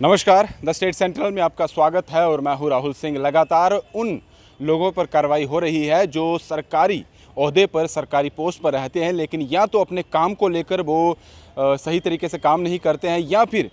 नमस्कार, the state central में आपका स्वागत है और मैं हूं राहुल सिंह। लगातार उन लोगों पर कार्रवाई हो रही है जो सरकारी ओहदे पर, सरकारी पोस्ट पर रहते हैं, लेकिन या तो अपने काम को लेकर वो सही तरीके से काम नहीं करते हैं या फिर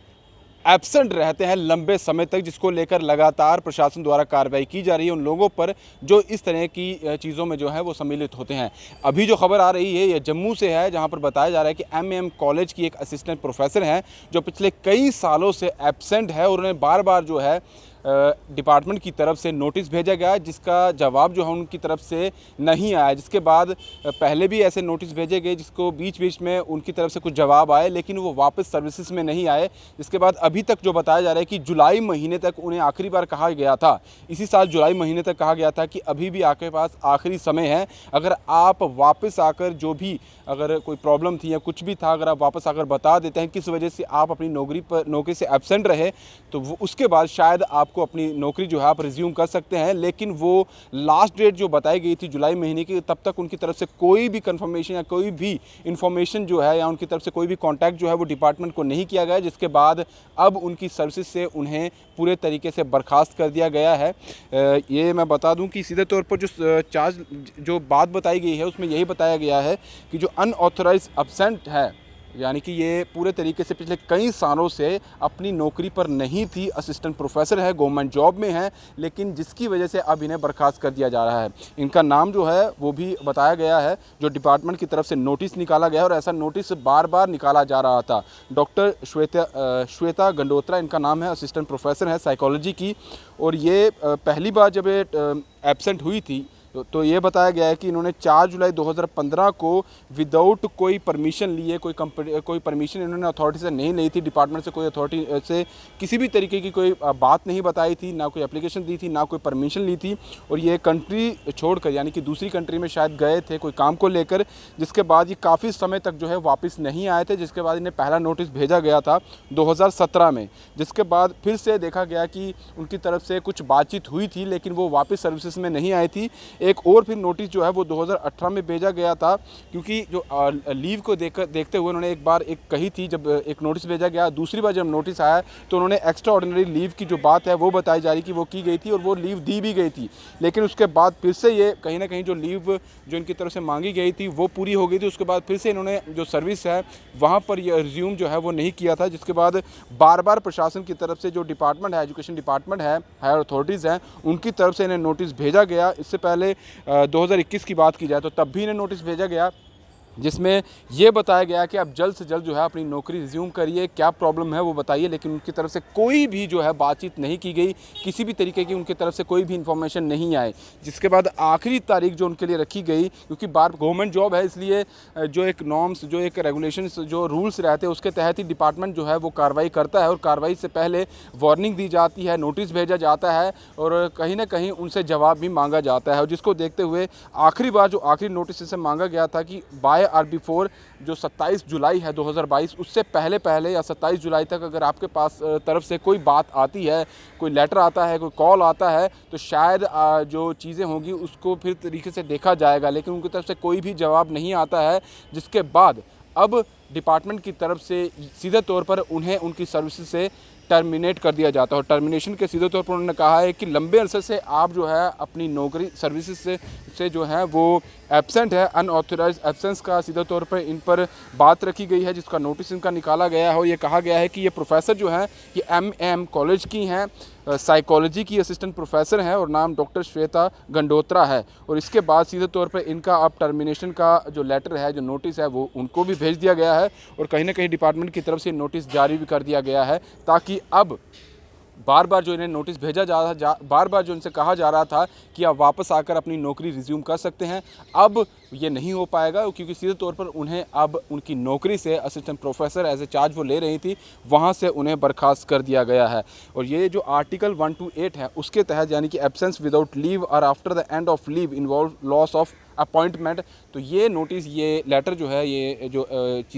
एब्सेंट रहते हैं लंबे समय तक, जिसको लेकर लगातार प्रशासन द्वारा कार्रवाई की जा रही है उन लोगों पर जो इस तरह की चीज़ों में जो है वो सम्मिलित होते हैं। अभी जो खबर आ रही है ये जम्मू से है, जहां पर बताया जा रहा है कि एमएम कॉलेज की एक असिस्टेंट प्रोफेसर हैं जो पिछले कई सालों से एब्सेंट है और उन्हें बार बार जो है डिपार्टमेंट की तरफ से नोटिस भेजा गया, जिसका जवाब जो है उनकी तरफ से नहीं आया। जिसके बाद पहले भी ऐसे नोटिस भेजे गए जिसको बीच बीच में उनकी तरफ से कुछ जवाब आए, लेकिन वो वापस सर्विसेज में नहीं आए। जिसके बाद अभी तक जो बताया जा रहा है कि जुलाई महीने तक उन्हें आखिरी बार कहा गया था, इसी साल जुलाई महीने तक कहा गया था कि अभी भी आपके पास आखिरी समय है, अगर आप वापस आकर जो भी अगर कोई प्रॉब्लम थी या कुछ भी था, अगर आप वापस आकर बता देते हैं किस वजह से आप अपनी नौकरी से एब्सेंट रहे, तो वो उसके बाद शायद आपको अपनी नौकरी जो है आप रिज्यूम कर सकते हैं। लेकिन वो लास्ट डेट जो बताई गई थी जुलाई महीने की, तब तक उनकी तरफ से कोई भी कंफर्मेशन या कोई भी इंफॉर्मेशन जो है या उनकी तरफ से कोई भी कांटेक्ट जो है वो डिपार्टमेंट को नहीं किया गया, जिसके बाद अब उनकी सर्विस से उन्हें पूरे तरीके से बर्खास्त कर दिया गया है। ये मैं बता दूं कि सीधे तौर पर जो बात बताई गई है उसमें यही बताया गया है कि जो अनऑथराइज्ड एब्सेंट है, यानी कि ये पूरे तरीके से पिछले कई सालों से अपनी नौकरी पर नहीं थी, असिस्टेंट प्रोफेसर है, गवर्नमेंट जॉब में है, लेकिन जिसकी वजह से अब इन्हें बर्खास्त कर दिया जा रहा है। इनका नाम जो है वो भी बताया गया है, जो डिपार्टमेंट की तरफ से नोटिस निकाला गया है, और ऐसा नोटिस बार बार निकाला जा रहा था। डॉक्टर श्वेता गंडोत्रा इनका नाम है, असिस्टेंट प्रोफेसर है साइकोलॉजी की, और ये पहली बार जब ये एब्सेंट हुई थी तो ये बताया गया है कि इन्होंने 4 जुलाई 2015 को विदाउट कोई परमिशन लिए, कोई परमिशन इन्होंने अथॉरिटी से नहीं ली थी, डिपार्टमेंट से कोई अथॉरिटी से किसी भी तरीके की कोई बात नहीं बताई थी, ना कोई एप्लीकेशन दी थी, ना कोई परमिशन ली थी, और ये कंट्री छोड़कर यानी कि दूसरी कंट्री में शायद गए थे कोई काम को लेकर, जिसके बाद ये काफ़ी समय तक जो है वापस नहीं आए थे। जिसके बाद इन्हें पहला नोटिस भेजा गया था 2017 में, जिसके बाद फिर से देखा गया कि उनकी तरफ से कुछ बातचीत हुई थी, लेकिन वो वापस सर्विसेज में नहीं आई थी। एक और फिर नोटिस जो है वो 2018 में भेजा गया था, क्योंकि जो लीव को देखते हुए उन्होंने एक बार कही थी, जब एक नोटिस भेजा गया, दूसरी बार जब नोटिस आया तो उन्होंने एक्स्ट्रा ऑर्डिनरी लीव की जो बात है वो बताई जा रही कि वो की गई थी और वो लीव दी भी गई थी। लेकिन उसके बाद फिर से ये कहीं ना कहीं जो लीव जो इनकी तरफ से मांगी गई थी वो पूरी हो गई थी। उसके बाद फिर से इन्होंने जो सर्विस है वहाँ पर ये रिज्यूम जो है वो नहीं किया था, जिसके बाद बार बार प्रशासन की तरफ से जो डिपार्टमेंट है, एजुकेशन डिपार्टमेंट है, हायर अथॉरिटीज़ हैं, उनकी तरफ से इन्हें नोटिस भेजा गया। इससे पहले 2021 की बात की जाए तो तब भी इन्हें नोटिस भेजा गया, जिसमें ये बताया गया कि आप जल्द से जल्द जो है अपनी नौकरी रिज्यूम करिए, क्या प्रॉब्लम है वो बताइए। लेकिन उनकी तरफ से कोई भी जो है बातचीत नहीं की गई, किसी भी तरीके की उनकी तरफ से कोई भी इन्फॉर्मेशन नहीं आए। जिसके बाद आखिरी तारीख जो उनके लिए रखी गई, क्योंकि बार गवर्नमेंट जॉब है, इसलिए जो एक नॉर्म्स, जो एक रेगुलेशंस, जो रूल्स रहते हैं उसके तहत ही डिपार्टमेंट जो है वो कार्रवाई करता है, और कार्रवाई से पहले वार्निंग दी जाती है, नोटिस भेजा जाता है, और कहीं ना कहीं उनसे जवाब भी मांगा जाता है। और जिसको देखते हुए आखिरी बार जो आखिरी नोटिस से मांगा गया था कि बाय आर बिफोर जो 27 जुलाई है 2022, उससे पहले या 27 जुलाई तक अगर आपके पास तरफ से कोई बात आती है, कोई लेटर आता है, कोई कॉल आता है, तो शायद जो चीज़ें होंगी उसको फिर तरीके से देखा जाएगा। लेकिन उनकी तरफ से कोई भी जवाब नहीं आता है, जिसके बाद अब डिपार्टमेंट की तरफ से सीधे तौर पर उन्हें उनकी सर्विसेज से टर्मिनेट कर दिया जाता है। और टर्मिनेशन के सीधे तौर पर उन्होंने कहा है कि लंबे अरसे से आप जो है अपनी नौकरी सर्विसेज से जो है वो एब्सेंट है, अनऑथराइज्ड एब्सेंस का सीधे तौर पर इन पर बात रखी गई है, जिसका नोटिस इनका निकाला गया है। और ये कहा गया है कि ये प्रोफेसर जो हैं ये एमएम कॉलेज की हैं, साइकोलॉजी की असिस्टेंट प्रोफेसर हैं, और नाम डॉक्टर श्वेता गंडोत्रा है। और इसके बाद सीधे तौर पर इनका अब टर्मिनेशन का जो लेटर है, जो नोटिस है, वो उनको भी भेज दिया गया है, और कहीं ना कहीं डिपार्टमेंट की तरफ से नोटिस जारी भी कर दिया गया है, ताकि अब बार बार जो इन्हें नोटिस भेजा जा रहा बार बार जो इनसे कहा जा रहा था कि आप वापस आकर अपनी नौकरी रिज्यूम कर सकते हैं, अब ये नहीं हो पाएगा, क्योंकि सीधे तौर पर उन्हें अब उनकी नौकरी से assistant professor as a charge वो ले रही थी, वहाँ से उन्हें बर्खास्त कर दिया गया है। और ये जो आर्टिकल 128 है उसके तहत, यानी कि एब्सेंस विदाउट लीव और after the end of leave involve loss of appointment, तो ये नोटिस, ये लेटर जो है, ये जो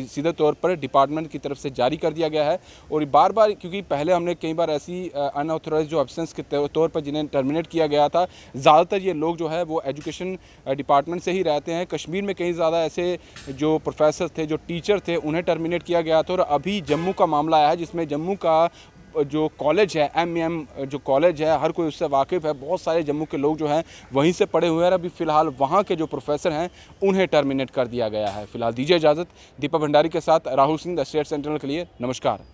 सीधे तौर पर डिपार्टमेंट की तरफ से जारी कर दिया गया है। और बार बार, क्योंकि पहले हमने कई बार ऐसी अनऑथराइज्ड जो एब्सेंस के तौर पर जिन्हें टर्मिनेट किया गया था, ज़्यादातर ये लोग जो है वो एजुकेशन डिपार्टमेंट से ही रहते हैं। कश्मीर में कई ज़्यादा ऐसे जो प्रोफेसर थे, जो टीचर थे, उन्हें टर्मिनेट किया गया था। और अभी जम्मू का मामला आया है, जिसमें जम्मू का जो कॉलेज है एमएम जो कॉलेज है हर कोई उससे वाकिफ़ है। बहुत सारे जम्मू के लोग जो हैं वहीं से पढ़े हुए हैं। अभी फ़िलहाल वहाँ के जो प्रोफेसर हैं उन्हें टर्मिनेट कर दिया गया है। फ़िलहाल दीजिए इजाज़त। दीपक भंडारी के साथ Rahul Singh, the state central के लिए नमस्कार।